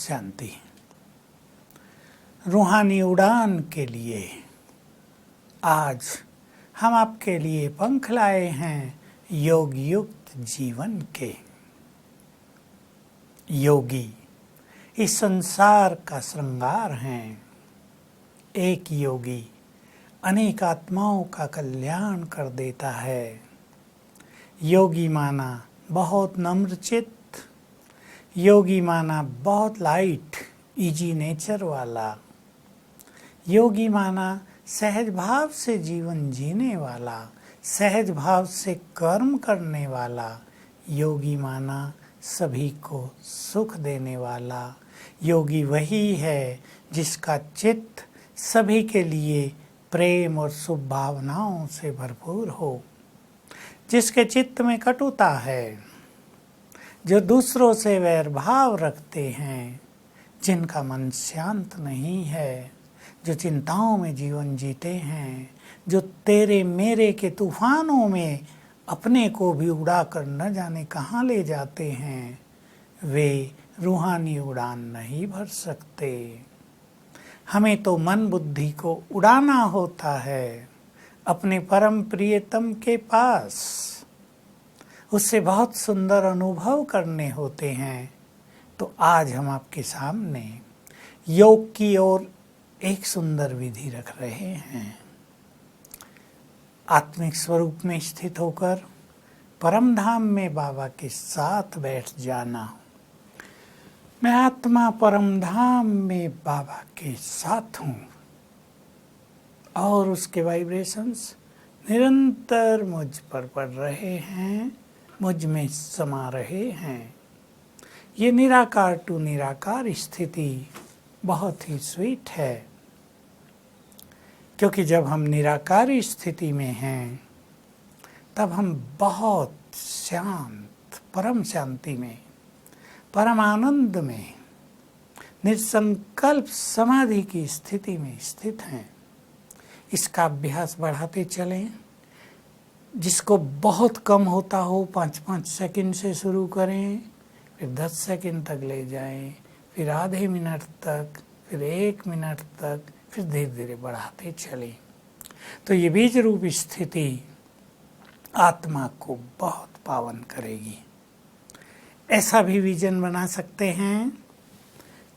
शांति। रूहानी उड़ान के लिए आज हम आपके लिए पंख लाए हैं योग युक्त जीवन के। योगी इस संसार का श्रृंगार हैं। एक योगी अनेक आत्माओं का कल्याण कर देता है। योगी माना बहुत नम्रचित्त, योगी माना बहुत लाइट इजी नेचर वाला, योगी माना सहज भाव से जीवन जीने वाला, सहज भाव से कर्म करने वाला, योगी माना सभी को सुख देने वाला। योगी वही है जिसका चित्त सभी के लिए प्रेम और शुभ भावनाओं से भरपूर हो, जिसके चित्त में कटुता है, जो दूसरों से वैर भाव रखते हैं, जिनका मन शांत नहीं है, जो चिंताओं में जीवन जीते हैं, जो तेरे मेरे के तूफानों में अपने को भी उड़ाकर न जाने कहाँ ले जाते हैं, वे रूहानी उड़ान नहीं भर सकते। हमें तो मन बुद्धि को उड़ाना होता है अपने परम प्रियतम के पास, उससे बहुत सुंदर अनुभव करने होते हैं। तो आज हम आपके सामने योग की ओर एक सुंदर विधि रख रहे हैं। आत्मिक स्वरूप में स्थित होकर परम धाम में बाबा के साथ बैठ जाना। मैं आत्मा परम धाम में बाबा के साथ हूँ और उसके वाइब्रेशंस निरंतर मुझ पर पड़ रहे हैं, मुझ में समा रहे हैं। ये निराकार टू निराकार स्थिति बहुत ही स्वीट है, क्योंकि जब हम निराकारी स्थिति में हैं तब हम बहुत शांत, परम शांति में, परम आनंद में, निसंकल्प समाधि की स्थिति में स्थित हैं। इसका अभ्यास बढ़ाते चलें। जिसको बहुत कम होता हो 5-5 सेकंड से शुरू करें, फिर 10 सेकंड तक ले जाएं, फिर आधे मिनट तक, फिर 1 मिनट तक, फिर धीरे धीरे बढ़ाते चलें। तो ये बीज रूप स्थिति आत्मा को बहुत पावन करेगी। ऐसा भी विजन बना सकते हैं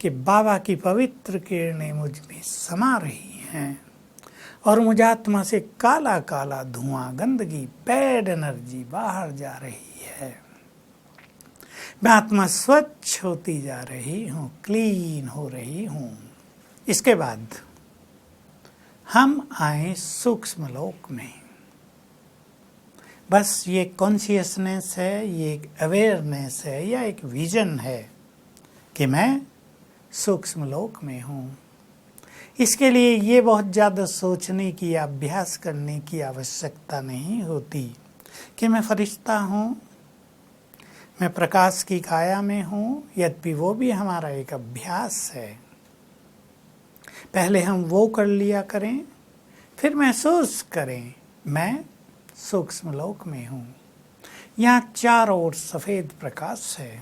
कि बाबा की पवित्र किरणें मुझ में समा रही हैं और मुझ आत्मा से काला काला धुआं, गंदगी, बैड एनर्जी बाहर जा रही है। मैं आत्मा स्वच्छ होती जा रही हूँ, क्लीन हो रही हूँ। इसके बाद हम आए सूक्ष्म लोक में। बस ये कॉन्शियसनेस है, ये एक अवेयरनेस है या एक विजन है कि मैं सूक्ष्म लोक में हूँ। इसके लिए ये बहुत ज़्यादा सोचने की या अभ्यास करने की आवश्यकता नहीं होती कि मैं फरिश्ता हूँ, मैं प्रकाश की काया में हूँ। यद्यपि वो भी हमारा एक अभ्यास है। पहले हम वो कर लिया करें, फिर महसूस करें मैं सूक्ष्म लोक में हूँ। यहाँ चारों ओर सफ़ेद प्रकाश है।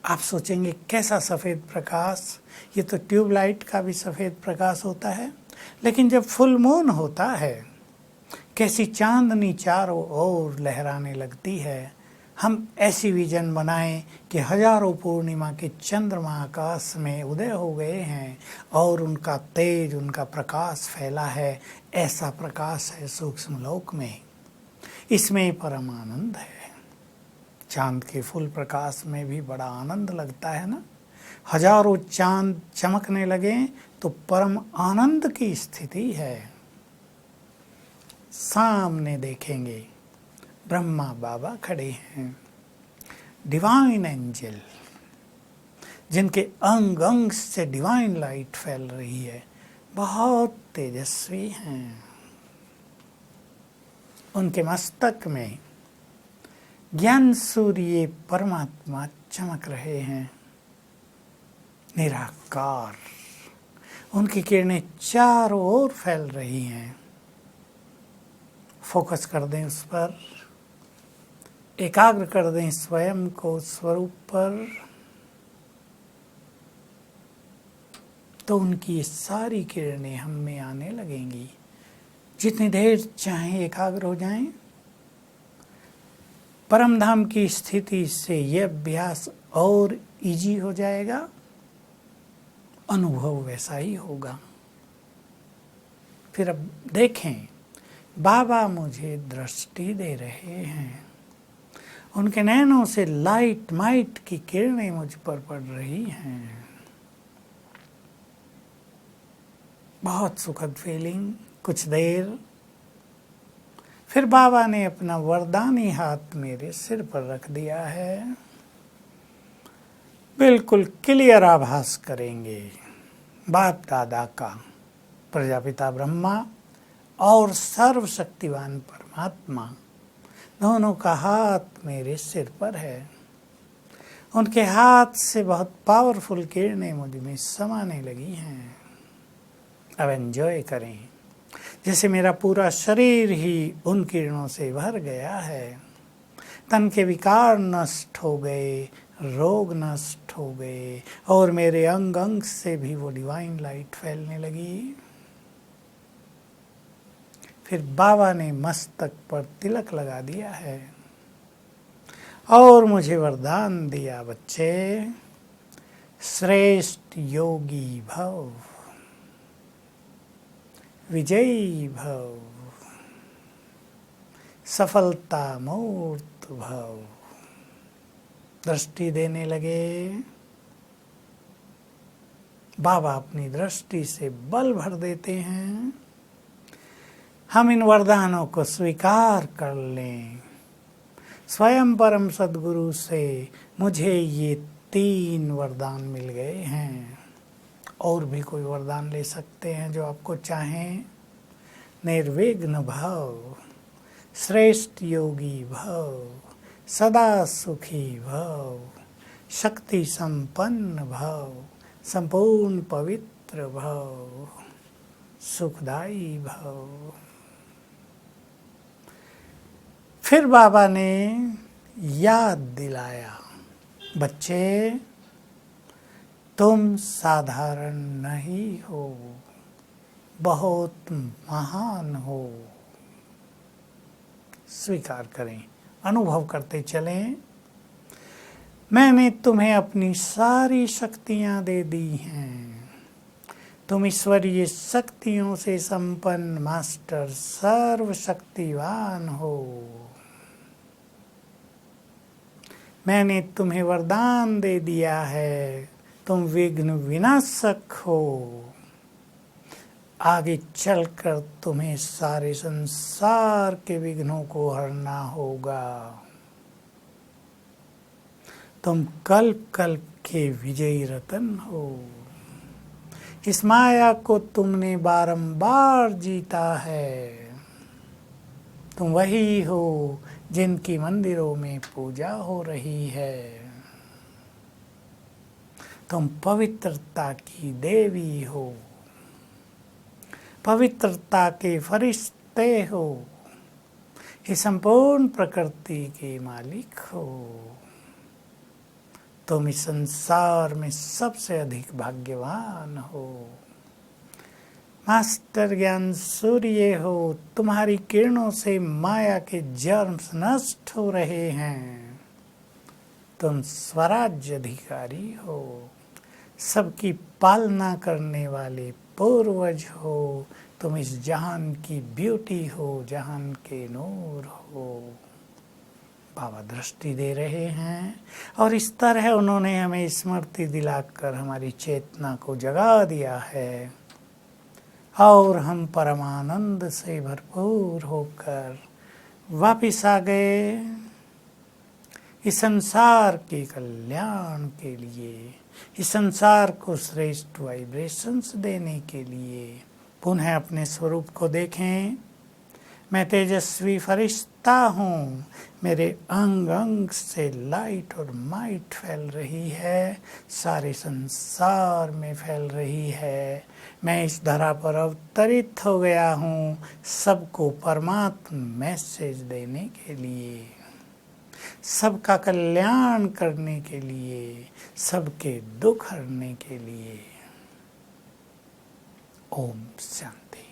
आप सोचेंगे कैसा सफ़ेद प्रकाश? ये तो ट्यूबलाइट का भी सफ़ेद प्रकाश होता है, लेकिन जब फुल मून होता है कैसी चांदनी चारों ओर लहराने लगती है। हम ऐसी विजन बनाएं कि हजारों पूर्णिमा के चंद्रमा आकाश में उदय हो गए हैं और उनका तेज, उनका प्रकाश फैला है। ऐसा प्रकाश है सूक्ष्म लोक में। इसमें परम आनंद है। चांद के फुल प्रकाश में भी बड़ा आनंद लगता है ना। हजारों चांद चमकने लगे तो परम आनंद की स्थिति है। सामने देखेंगे ब्रह्मा बाबा खड़े हैं, डिवाइन एंजल, जिनके अंग अंग से डिवाइन लाइट फैल रही है, बहुत तेजस्वी हैं। उनके मस्तक में ज्ञान सूर्य परमात्मा चमक रहे हैं, निराकार। उनकी किरणें चारों ओर फैल रही हैं। फोकस कर दें उस पर, एकाग्र कर दें स्वयं को स्वरूप पर। तो उनकी ये सारी किरणें हम में आने लगेंगी। जितनी देर चाहें एकाग्र हो जाएं। परम धाम की स्थिति से यह अभ्यास और इजी हो जाएगा, अनुभव वैसा ही होगा। फिर अब देखें, बाबा मुझे दृष्टि दे रहे हैं, उनके नैनों से लाइट माइट की किरणें मुझ पर पड़ रही हैं। बहुत सुखद फीलिंग। कुछ देर फिर बाबा ने अपना वरदानी हाथ मेरे सिर पर रख दिया है। बिल्कुल क्लियर आभास करेंगे बाप दादा का, प्रजापिता ब्रह्मा और सर्वशक्तिवान परमात्मा दोनों का हाथ मेरे सिर पर है। उनके हाथ से बहुत पावरफुल किरणें मुझ में समाने लगी हैं। अब एंजॉय करें, जैसे मेरा पूरा शरीर ही उन किरणों से भर गया है। तन के विकार नष्ट हो गए, रोग नष्ट हो गए और मेरे अंग अंग से भी वो डिवाइन लाइट फैलने लगी। फिर बाबा ने मस्तक पर तिलक लगा दिया है और मुझे वरदान दिया, बच्चे श्रेष्ठ योगी भव, विजयी भव, सफलता मूर्त भव। दृष्टि देने लगे। बाबा अपनी दृष्टि से बल भर देते हैं। हम इन वरदानों को स्वीकार कर लें। स्वयं परम सद्गुरु से मुझे ये 3 वरदान मिल गए हैं। और भी कोई वरदान ले सकते हैं जो आपको चाहें। निर्विघ्न भव, श्रेष्ठ योगी भव, सदा सुखी भव, शक्ति संपन्न भव, संपूर्ण पवित्र भव, सुखदायी भव। फिर बाबा ने याद दिलाया, बच्चे तुम साधारण नहीं हो, बहुत महान हो। स्वीकार करें, अनुभव करते चलें। मैंने तुम्हें अपनी सारी शक्तियां दे दी हैं। तुम ईश्वरीय शक्तियों से संपन्न मास्टर सर्वशक्तिवान हो। मैंने तुम्हें वरदान दे दिया है, तुम विघ्न विनाशक हो। आगे चलकर तुम्हें सारे संसार के विघ्नों को हरना होगा। तुम कल्प कल्प के विजयी रतन हो। इस माया को तुमने बारंबार जीता है। तुम वही हो जिनकी मंदिरों में पूजा हो रही है। तुम पवित्रता की देवी हो, पवित्रता के फरिश्ते हो, इस संपूर्ण प्रकृति के मालिक हो। तुम इस संसार में सबसे अधिक भाग्यवान हो। मास्टर ज्ञान सूर्य हो, तुम्हारी किरणों से माया के जर्म्स नष्ट हो रहे हैं। तुम स्वराज्य अधिकारी हो, सबकी पालना करने वाले पूर्वज हो। तुम इस जहान की ब्यूटी हो, जहान के नूर हो। बाबा दृष्टि दे रहे हैं और इस तरह उन्होंने हमें स्मृति दिलाकर हमारी चेतना को जगा दिया है और हम परमानंद से भरपूर होकर वापिस आ गए इस संसार के कल्याण के लिए, इस संसार को श्रेष्ठ वाइब्रेशंस देने के लिए। पुनः अपने स्वरूप को देखें। मैं तेजस्वी फरिश्ता हूँ। मेरे अंग अंग से लाइट और माइट फैल रही है, सारे संसार में फैल रही है। मैं इस धरा पर अवतरित हो गया हूँ सबको परमात्मा मैसेज देने के लिए, सबका कल्याण करने के लिए, सबके दुख हरने के लिए। ओम शांति।